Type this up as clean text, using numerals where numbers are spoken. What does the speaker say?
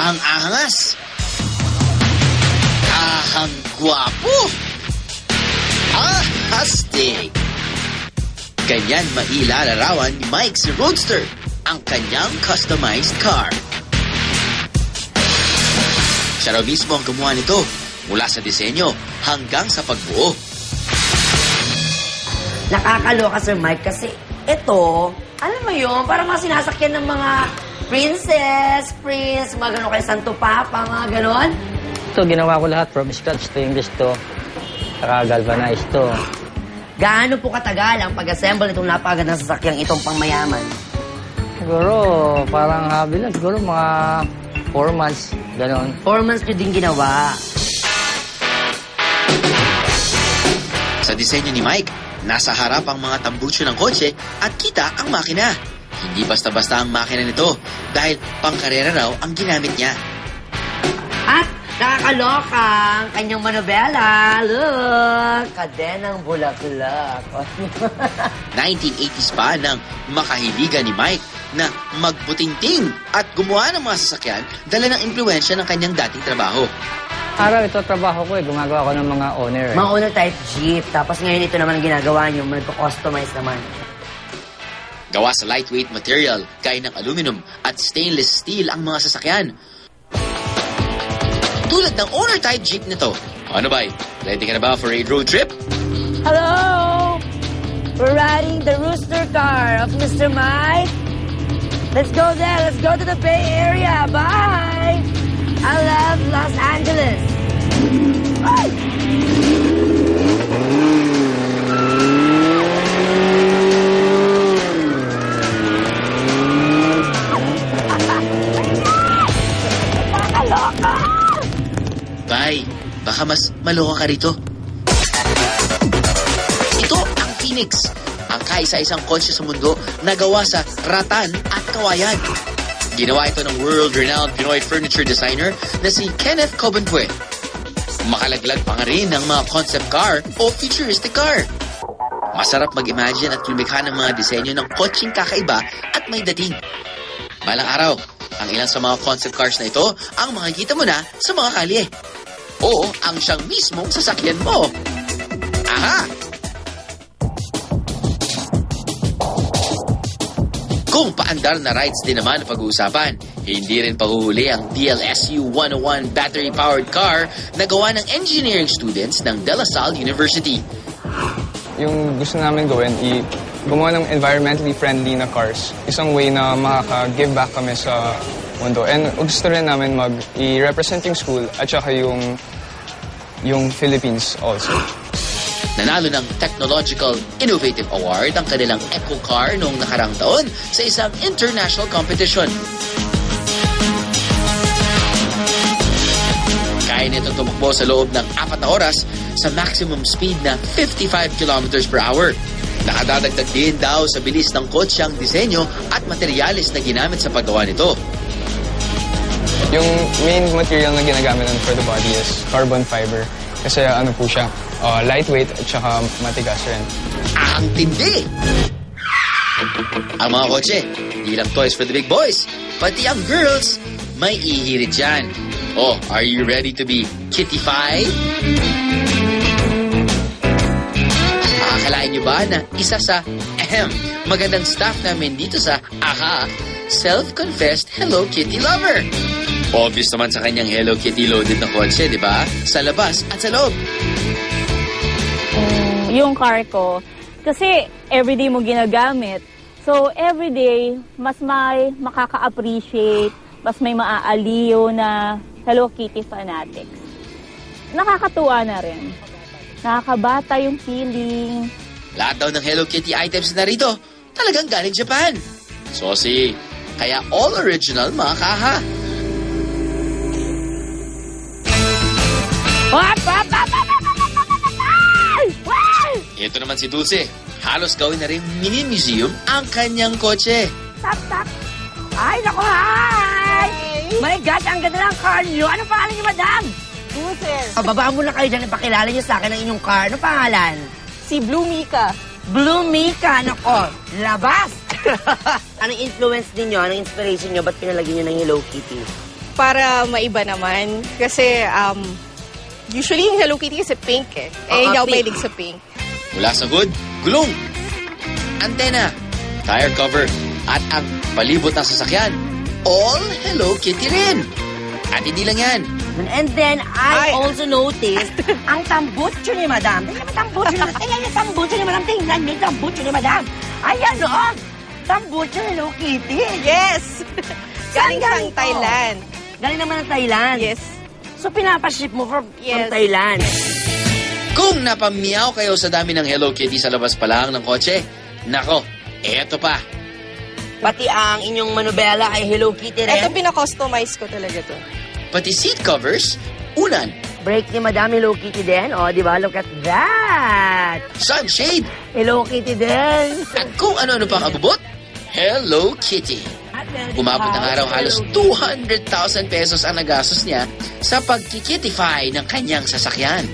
Ahang angas. Ahang gwapo. Ahastig. Ganyan mailalarawan ni Mike si Roadster, ang kanyang customized car. Siya raw mismo ang gumawa nito, mula sa disenyo hanggang sa pagbuo. Nakakaloka, Sir Mike, kasi ito, alam mo yun, parang mga sinasakyan ng mga princess, prince, mga gano'n kay Santo Papa, mga gano'n. Ito, ginawa ko lahat from scratch. Stainless to, saka galvanized to. Gaano po katagal ang pag-assemble itong napakagandang sasakyang itong pangmayaman? Siguro, parang hobby lang. Siguro mga 4 months, gano'n. 4 months nyo din ginawa. Sa disenyo ni Mike, nasa harap ang mga tambucho ng kotse at kita ang makina. Hindi basta-basta ang makina nito dahil pangkarera raw ang ginamit niya. At nakakaloka ang kanyang manobela. Look! Kadenang bulaklak. 1980s pa nang makahiligan ni Mike na magbutingting at gumawa ng mga sasakyan dala ng impluwensya ng kanyang dating trabaho. Araw ito trabaho ko gumagawa ko ng mga owner. Mga owner type jeep. Tapos ngayon ito naman ang ginagawa nyo, magko-customize naman. Gawa sa lightweight material, gaya ng aluminum at stainless steel ang mga sasakyan. Tulad ng owner type jeep nito. Ano ba? Ready ka na ba for a road trip? Hello! We're riding the rooster car of Mr. Mike. Let's go there. Let's go to the Bay Area. Bye! I love Los Angeles. Ay! Nakakaloka! Bye. Baka mas maloka ka rito. Ito ang Phoenix, ang kaisa-isang kotse sa mundo na gawa sa ratan at kawayan. Ginawa ito ng world-renowned Pinoy furniture designer na si Kenneth Cobentue. Makalaglag pa nga rin ng mga concept car o futuristic car. Masarap mag-imagine at lumikha ng mga disenyo ng kotseng kakaiba at may dating. Balang araw, ang ilan sa mga concept cars na ito ang makikita mo na sa mga kalye. O ang siyang mismong sasakyan mo. Aha! Kung paandar na rides din naman ang pag-uusapan, hindi rin pahuhuli ang DLSU 101 battery-powered car na gawa ng engineering students ng De La Salle University. Yung gusto namin gawin, gumawa ng environmentally friendly na cars. Isang way na makaka-give back kami sa mundo. And gusto rin namin i-represent yung school at saka yung Philippines also. Nanalo ng Technological Innovative Award ang kanilang Eco Car noong nakarang taon sa isang international competition. Kaya nito tumakbo sa loob ng 4 na oras sa maximum speed na 55 kilometers per hour. Nakadadagdag din daw sa bilis ng kotse ang disenyo at materyales na ginamit sa paggawa nito. Yung main material na ginagamit for the body is carbon fiber. Kasi ano po siya, lightweight at saka matigas rin. Ang tindi! Ang mga kotse, hindi lang toys for the big boys, pati ang girls, may ihirit dyan. Oh, are you ready to be kittified? Akalain nyo ba na isa sa magandang staff namin dito sa AHA, self-confessed Hello Kitty lover? Obvious naman sa kanyang Hello Kitty loaded na kotse, di ba? Sa labas at sa loob. Yung car ko, kasi everyday mo ginagamit. So, everyday, mas may makaka-appreciate, mas may maaaliw na Hello Kitty fanatics. Nakakatuwa na rin. Nakakabata yung feeling. Lahat daw ng Hello Kitty items na rito, talagang galing Japan. Saucy, kaya all original mga kaha. Ito naman si Dulce. Halos gawin na rin mini-museum ang kanyang kotse. Tap. Ay, naku, hi! My God, ang ganda ng car niyo. Ano pangalan niyo, madam? Buser. Babaan mo na kayo dyan. Ipakilala niyo sa akin ang inyong car. Ano pangalan? Si Blue Mika. Blue Mika. Nako, labas! Anong influence ninyo? Anong inspiration niyo? Ba't pinalagyan niyo ng Hello Kitty? para maiba naman. Kasi usually yung Hello Kitty kasi pink eh. Hindi ako pink. mahilig sa pink. Mula sa hood, gulong, antena, tire cover, at ang palibot ng sasakyan. All Hello Kitty rin. At hindi lang yan. And then, I Ay. also noticed, ang tambutso ni Madam. Tingnan mo tambutso ni Madam. Tingnan yung tambutso ni Madam. Tingnan mo yung tambutso ni Madam. Ayan, o. Tambutso ni Hello Kitty. Yes! Saan Galing galing sang to? Thailand. Galing naman ng Thailand. Yes. So, pinapaship mo from Yes. Thailand. Kung napamiyaw kayo sa dami ng Hello Kitty sa labas pa lang ng kotse, nako, eto pa. Pati ang inyong manubela ay Hello Kitty rin. Ito, pinakustomize ko talaga to. Pati seat covers, unan, Break ni Madam Hello Kitty din. O, di ba? Look at that. sunshade, Hello Kitty din. at kung ano-ano pang abubot, Hello Kitty. Umabot ng araw halos 200,000 pesos ang nagastos niya sa pagkikitify ng kanyang sasakyan.